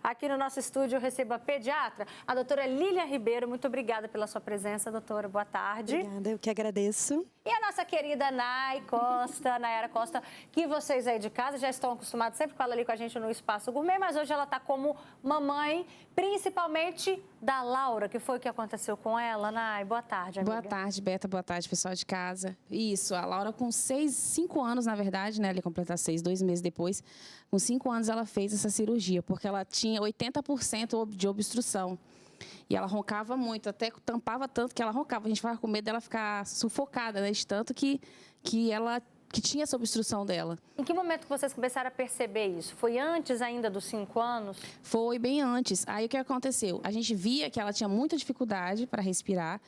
Aqui no nosso estúdio eu recebo a pediatra, a doutora Lília Ribeiro. Muito obrigada pela sua presença, doutora. Boa tarde. Obrigada, eu que agradeço. E a nossa querida Nayara Costa, que vocês aí de casa já estão acostumados sempre com ela ali com a gente no Espaço Gourmet, mas hoje ela está como mamãe, principalmente da Laura, que foi o que aconteceu com ela, Nay. Boa tarde, amiga. Boa tarde, Beta. Boa tarde, pessoal de casa. Isso, a Laura com 5 anos, na verdade, né? Ela ia completar 6, 2 meses depois. Com 5 anos ela fez essa cirurgia, porque ela tinha 80% de obstrução. E ela roncava muito, até tampava tanto que ela roncava. A gente ficava com medo dela ficar sufocada, né? De tanto que tinha essa obstrução dela. Em que momento que vocês começaram a perceber isso? Foi antes ainda dos 5 anos? Foi bem antes. Aí o que aconteceu? A gente via que ela tinha muita dificuldade para respirar.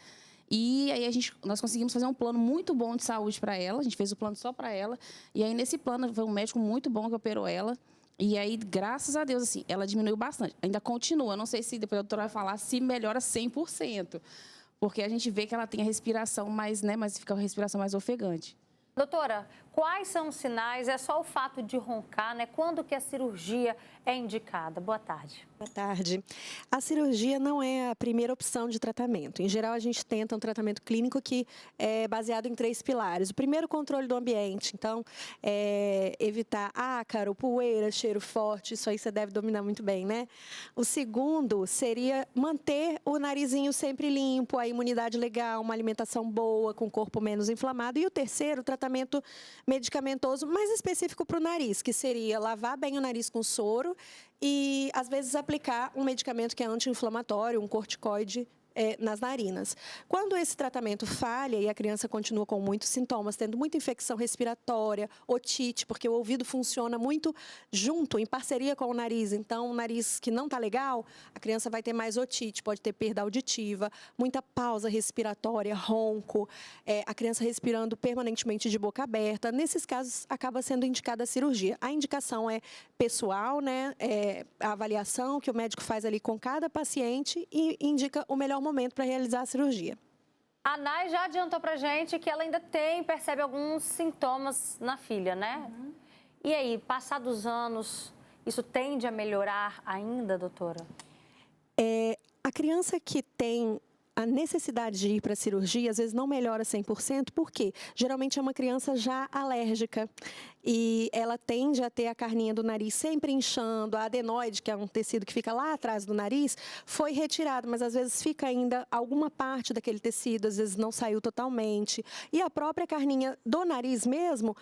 E aí nós conseguimos fazer um plano muito bom de saúde para ela. A gente fez o plano só para ela. E aí nesse plano foi um médico muito bom que operou ela. E aí, graças a Deus, assim, ela diminuiu bastante. Ainda continua, não sei se depois a doutora vai falar se melhora 100%. Porque a gente vê que ela tem a respiração mais, né, mas fica a respiração mais ofegante. Doutora, quais são os sinais? É só o fato de roncar, né? Quando que a cirurgia é indicada? Boa tarde. Boa tarde. A cirurgia não é a primeira opção de tratamento. Em geral, a gente tenta um tratamento clínico que é baseado em 3 pilares. O primeiro, controle do ambiente. Então, evitar ácaro, poeira, cheiro forte. Isso aí você deve dominar muito bem, né? O segundo seria manter o narizinho sempre limpo, a imunidade legal, uma alimentação boa, com o corpo menos inflamado. E o terceiro, tratamento medicamentoso mais específico para o nariz, que seria lavar bem o nariz com soro e, às vezes, aplicar um medicamento que é anti-inflamatório, um corticoide, nas narinas. Quando esse tratamento falha e a criança continua com muitos sintomas, tendo muita infecção respiratória, otite, porque o ouvido funciona muito junto, em parceria com o nariz. Então, o nariz que não está legal, a criança vai ter mais otite, pode ter perda auditiva, muita pausa respiratória, ronco, a criança respirando permanentemente de boca aberta. Nesses casos, acaba sendo indicada a cirurgia. A indicação é pessoal, né? A avaliação que o médico faz ali com cada paciente e indica o melhor momento para realizar a cirurgia. A Nay já adiantou pra gente que ela ainda percebe alguns sintomas na filha, né? Uhum. E aí, passados anos, isso tende a melhorar ainda, doutora? A criança que tem a necessidade de ir para a cirurgia, às vezes não melhora 100%, porque geralmente é uma criança já alérgica e ela tende a ter a carninha do nariz sempre inchando, a adenoide, que é um tecido que fica lá atrás do nariz, foi retirado, mas às vezes fica ainda alguma parte daquele tecido, às vezes não saiu totalmente. E a própria carninha do nariz mesmo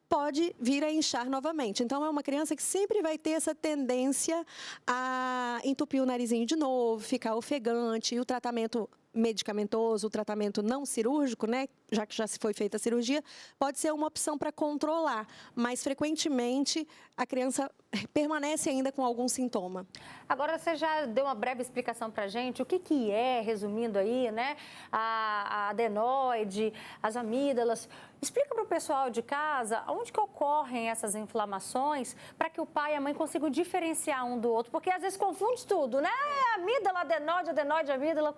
pode vir a inchar novamente. Então, é uma criança que sempre vai ter essa tendência a entupir o narizinho de novo, ficar ofegante, e o tratamento medicamentoso, o tratamento não cirúrgico, né, já que já se foi feita a cirurgia, pode ser uma opção para controlar, mas frequentemente a criança permanece ainda com algum sintoma. Agora, você já deu uma breve explicação para a gente, o que é, resumindo aí, né, a adenoide, as amígdalas. Explica para o pessoal de casa onde que ocorrem essas inflamações para que o pai e a mãe consigam diferenciar um do outro, porque às vezes confunde tudo, né? Amígdala, adenoide, amígdala.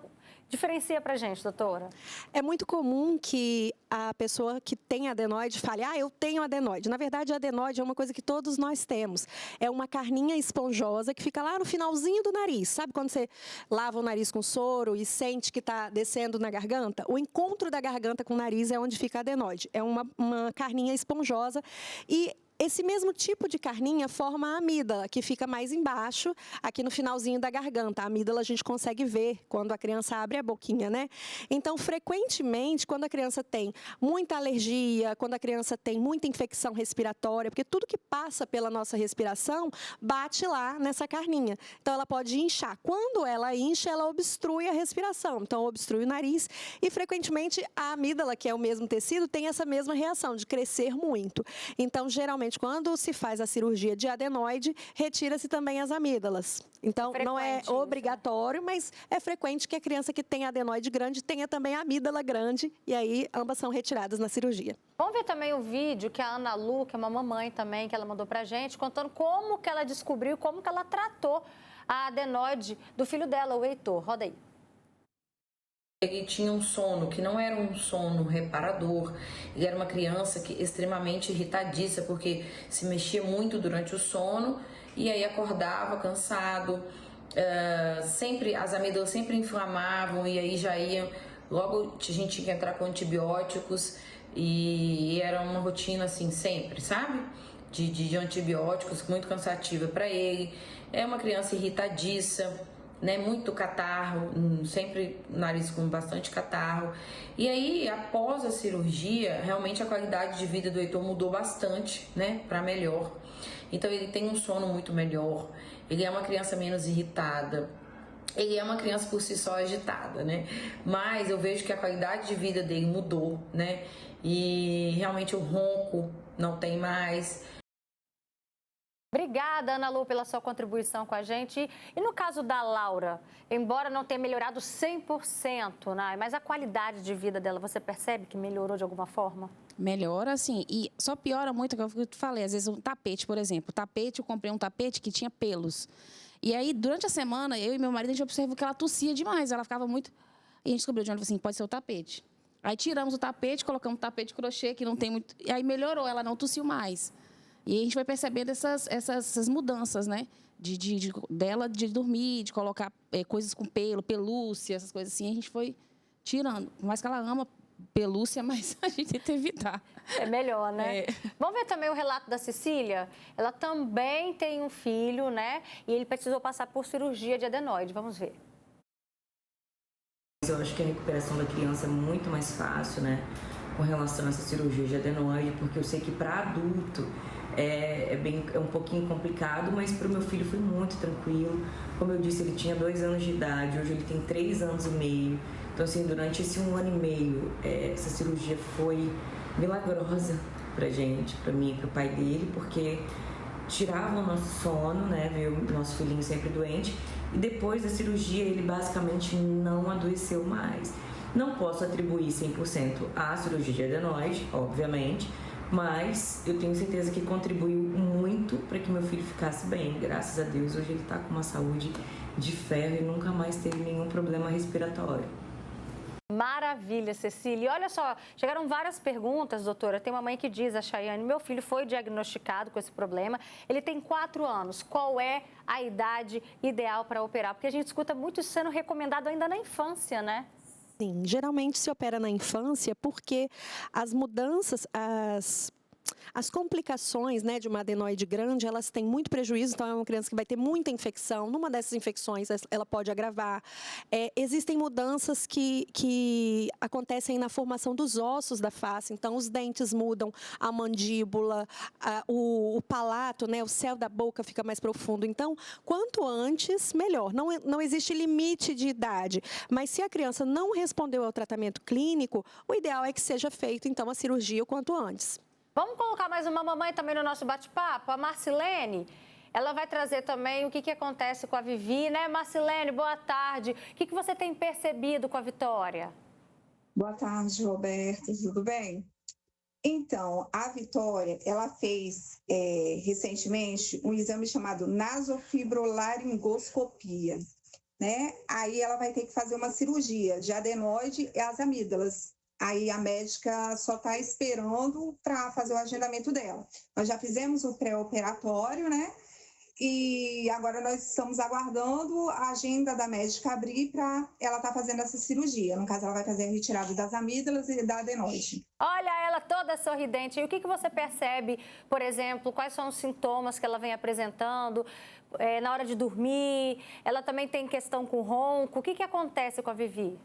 Diferencia pra gente, doutora. É muito comum que a pessoa que tem adenoide fale, eu tenho adenoide. Na verdade, a adenoide é uma coisa que todos nós temos. É uma carninha esponjosa que fica lá no finalzinho do nariz. Sabe quando você lava o nariz com soro e sente que está descendo na garganta? O encontro da garganta com o nariz é onde fica a adenoide. É uma carninha esponjosa e esse mesmo tipo de carninha forma a amígdala, que fica mais embaixo, aqui no finalzinho da garganta. A amígdala a gente consegue ver quando a criança abre a boquinha, né? Então, frequentemente, quando a criança tem muita alergia, quando a criança tem muita infecção respiratória, porque tudo que passa pela nossa respiração bate lá nessa carninha. Então, ela pode inchar. Quando ela incha, ela obstrui a respiração. Então, obstrui o nariz e, frequentemente, a amígdala, que é o mesmo tecido, tem essa mesma reação de crescer muito. Então, geralmente, quando se faz a cirurgia de adenoide, retira-se também as amígdalas. Então, não é obrigatório, mas é frequente que a criança que tem adenoide grande tenha também a amígdala grande, e aí ambas são retiradas na cirurgia. Vamos ver também o vídeo que a Ana Lu, que é uma mamãe também, que ela mandou pra gente, contando como que ela descobriu, como que ela tratou a adenoide do filho dela, o Heitor. Roda aí. Ele tinha um sono que não era um sono reparador, ele era uma criança extremamente irritadiça, porque se mexia muito durante o sono e aí acordava cansado, sempre as amígdalas sempre inflamavam e aí já ia, logo a gente tinha que entrar com antibióticos e era uma rotina assim sempre, sabe? De antibióticos, muito cansativa para ele. É uma criança irritadiça, né? Muito catarro, sempre nariz com bastante catarro. E aí, após a cirurgia, realmente a qualidade de vida do Heitor mudou bastante, né? Para melhor. Então ele tem um sono muito melhor, ele é uma criança menos irritada, ele é uma criança por si só agitada, né? Mas eu vejo que a qualidade de vida dele mudou, né? E realmente o ronco não tem mais. Obrigada, Ana Lu, pela sua contribuição com a gente. E no caso da Laura, embora não tenha melhorado 100%, né, mas a qualidade de vida dela, você percebe que melhorou de alguma forma? Melhora, assim, e só piora muito, que eu te falei, às vezes um tapete, por exemplo. Eu comprei um tapete que tinha pelos. E aí, durante a semana, eu e meu marido, a gente observou que ela tossia demais, ela ficava muito... E a gente descobriu de onde, assim, pode ser o tapete. Aí tiramos o tapete, colocamos o tapete de crochê, que não tem muito... E aí melhorou, ela não tossiu mais. E a gente vai percebendo essas mudanças, né? Dela de dormir, de colocar coisas com pelo, pelúcia, essas coisas assim, a gente foi tirando. Por mais que ela ama pelúcia, mas a gente tenta evitar. É melhor, né? Vamos ver também o relato da Cecília? Ela também tem um filho, né? E ele precisou passar por cirurgia de adenoide. Vamos ver. Eu acho que a recuperação da criança é muito mais fácil, né? Com relação a essa cirurgia de adenoide, porque eu sei que para adulto é um pouquinho complicado, mas para o meu filho foi muito tranquilo. Como eu disse, ele tinha 2 anos de idade, hoje ele tem 3 anos e meio. Então, assim, durante esse 1 ano e meio, essa cirurgia foi milagrosa pra gente, pra mim e pro pai dele, porque tirava o nosso sono, né, ver o nosso filhinho sempre doente, e depois da cirurgia ele basicamente não adoeceu mais. Não posso atribuir 100% à cirurgia de adenoide, obviamente, mas eu tenho certeza que contribuiu muito para que meu filho ficasse bem. Graças a Deus, hoje ele está com uma saúde de ferro e nunca mais teve nenhum problema respiratório. Maravilha, Cecília. E olha só, chegaram várias perguntas, doutora. Tem uma mãe que diz, a Chayane, meu filho foi diagnosticado com esse problema. Ele tem 4 anos. Qual é a idade ideal para operar? Porque a gente escuta muito isso sendo recomendado ainda na infância, né? Sim, geralmente se opera na infância porque as mudanças, as complicações, né, de uma adenoide grande, elas têm muito prejuízo, então é uma criança que vai ter muita infecção. Numa dessas infecções, ela pode agravar. Existem mudanças que acontecem na formação dos ossos da face, então os dentes mudam, a mandíbula, o palato, né, o céu da boca fica mais profundo. Então, quanto antes, melhor. Não existe limite de idade, mas se a criança não respondeu ao tratamento clínico, o ideal é que seja feito, então, a cirurgia o quanto antes. Vamos colocar mais uma mamãe também no nosso bate-papo, a Marcilene. Ela vai trazer também o que acontece com a Vivi, né? Marcilene, boa tarde. O que você tem percebido com a Vitória? Boa tarde, Roberto. Tudo bem? Então, a Vitória, ela fez recentemente um exame chamado nasofibrolaringoscopia, né? Aí ela vai ter que fazer uma cirurgia de adenoide e as amígdalas. Aí a médica só está esperando para fazer o agendamento dela. Nós já fizemos o pré-operatório, né? E agora nós estamos aguardando a agenda da médica abrir para ela estar fazendo essa cirurgia. No caso, ela vai fazer a retirada das amígdalas e da adenoide. Olha ela toda sorridente. E o que você percebe, por exemplo, quais são os sintomas que ela vem apresentando na hora de dormir? Ela também tem questão com ronco. O que acontece com a Vivi?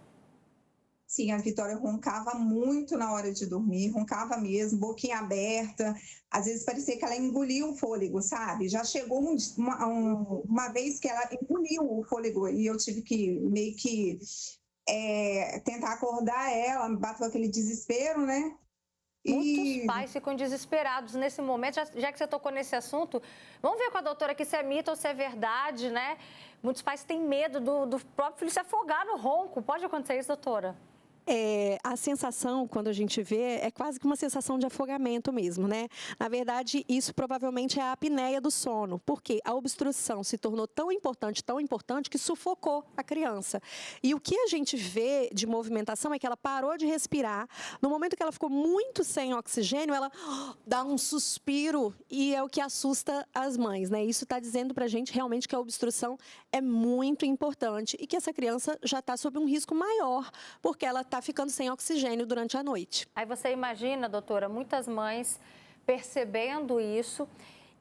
Sim, a Vitória roncava muito na hora de dormir, roncava mesmo, boquinha aberta. Às vezes parecia que ela engolia o fôlego, sabe? Já chegou uma vez que ela engoliu o fôlego e eu tive que meio que tentar acordar ela, bateu aquele desespero, né? Muitos pais ficam desesperados nesse momento, já que você tocou nesse assunto. Vamos ver com a doutora aqui se é mito ou se é verdade, né? Muitos pais têm medo do próprio filho se afogar no ronco. Pode acontecer isso, doutora? A sensação, quando a gente vê, é quase que uma sensação de afogamento mesmo, né? Na verdade, isso provavelmente é a apneia do sono, porque a obstrução se tornou tão importante, que sufocou a criança. E o que a gente vê de movimentação é que ela parou de respirar. No momento que ela ficou muito sem oxigênio, ela dá um suspiro e é o que assusta as mães, né? Isso está dizendo para a gente realmente que a obstrução é muito importante e que essa criança já está sob um risco maior, porque ela está ficando sem oxigênio durante a noite. Aí você imagina, doutora, muitas mães percebendo isso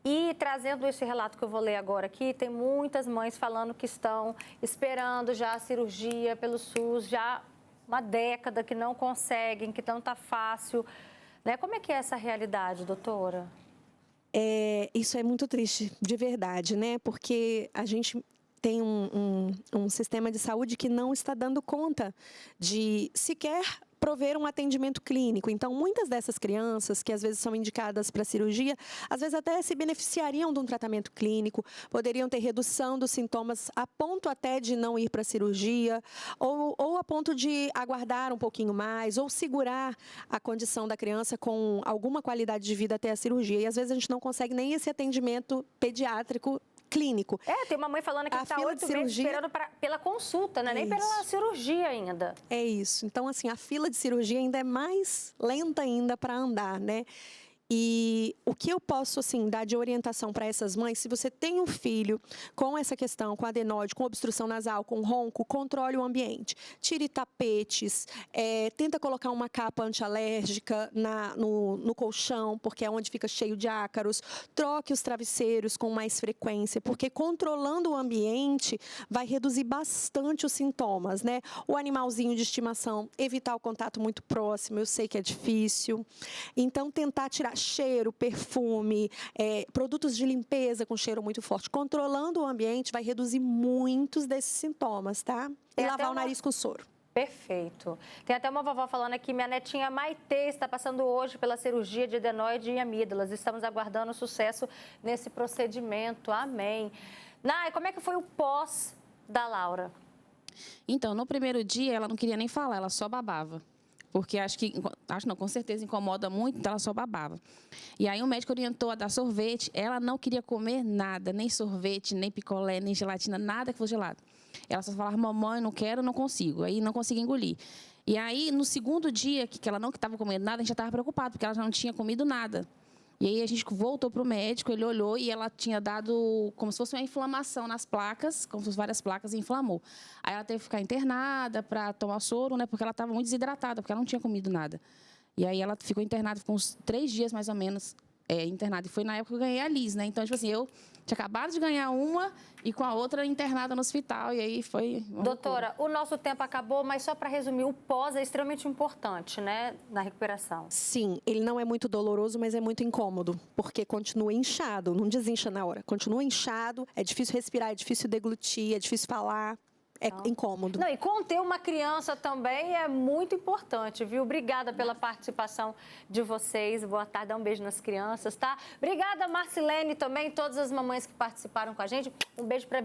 e trazendo esse relato que eu vou ler agora aqui. Tem muitas mães falando que estão esperando já a cirurgia pelo SUS, já uma década, que não conseguem, que não está fácil, né? Como é que é essa realidade, doutora? Isso é muito triste, de verdade, né? Porque a gente tem um sistema de saúde que não está dando conta de sequer prover um atendimento clínico. Então, muitas dessas crianças que às vezes são indicadas para cirurgia, às vezes até se beneficiariam de um tratamento clínico, poderiam ter redução dos sintomas a ponto até de não ir para a cirurgia, ou a ponto de aguardar um pouquinho mais, ou segurar a condição da criança com alguma qualidade de vida até a cirurgia. E às vezes a gente não consegue nem esse atendimento pediátrico clínico. Tem uma mãe falando que está 8 meses esperando pela consulta, né? Nem pela cirurgia ainda. É isso. Então, assim, a fila de cirurgia ainda é mais lenta ainda para andar, né? E o que eu posso, assim, dar de orientação para essas mães, se você tem um filho com essa questão, com adenoide, com obstrução nasal, com ronco, controle o ambiente. Tire tapetes, tenta colocar uma capa antialérgica no colchão, porque é onde fica cheio de ácaros. Troque os travesseiros com mais frequência, porque controlando o ambiente vai reduzir bastante os sintomas, né? O animalzinho de estimação, evitar o contato muito próximo, eu sei que é difícil. Então, tentar tirar cheiro, perfume, produtos de limpeza com cheiro muito forte. Controlando o ambiente vai reduzir muitos desses sintomas, tá? E lavar o nariz com soro. Perfeito. Tem até uma vovó falando aqui, minha netinha Maitê está passando hoje pela cirurgia de adenoide e amígdalas. Estamos aguardando sucesso nesse procedimento. Amém. Nai, como é que foi o pós da Laura? Então, no primeiro dia, ela não queria nem falar, ela só babava. Porque com certeza incomoda muito, então ela só babava. E aí o médico orientou a dar sorvete, ela não queria comer nada, nem sorvete, nem picolé, nem gelatina, nada que fosse gelado. Ela só falava, mamãe, não quero, não consigo. Aí não conseguia engolir. E aí, no segundo dia, que ela não estava comendo nada, a gente já estava preocupado, porque ela já não tinha comido nada. E aí a gente voltou para o médico, ele olhou e ela tinha dado como se fosse uma inflamação nas placas, como se fossem várias placas, e inflamou. Aí ela teve que ficar internada para tomar soro, né? Porque ela estava muito desidratada, porque ela não tinha comido nada. E aí ela ficou internada, ficou uns 3 dias mais ou menos internada. E foi na época que eu ganhei a Liz, né? Então, tipo assim, eu tinha acabado de ganhar uma e com a outra internada no hospital. E aí foi uma Doutora, o nosso tempo acabou, mas só para resumir, o pós é extremamente importante, né? Na recuperação. Sim, ele não é muito doloroso, mas é muito incômodo, porque continua inchado, não desincha na hora. Continua inchado, é difícil respirar, é difícil deglutir, é difícil falar. É incômodo. Não, e conter uma criança também é muito importante, viu? Obrigada pela participação de vocês. Boa tarde, dá um beijo nas crianças, tá? Obrigada, Marcilene, também, todas as mamães que participaram com a gente. Um beijo para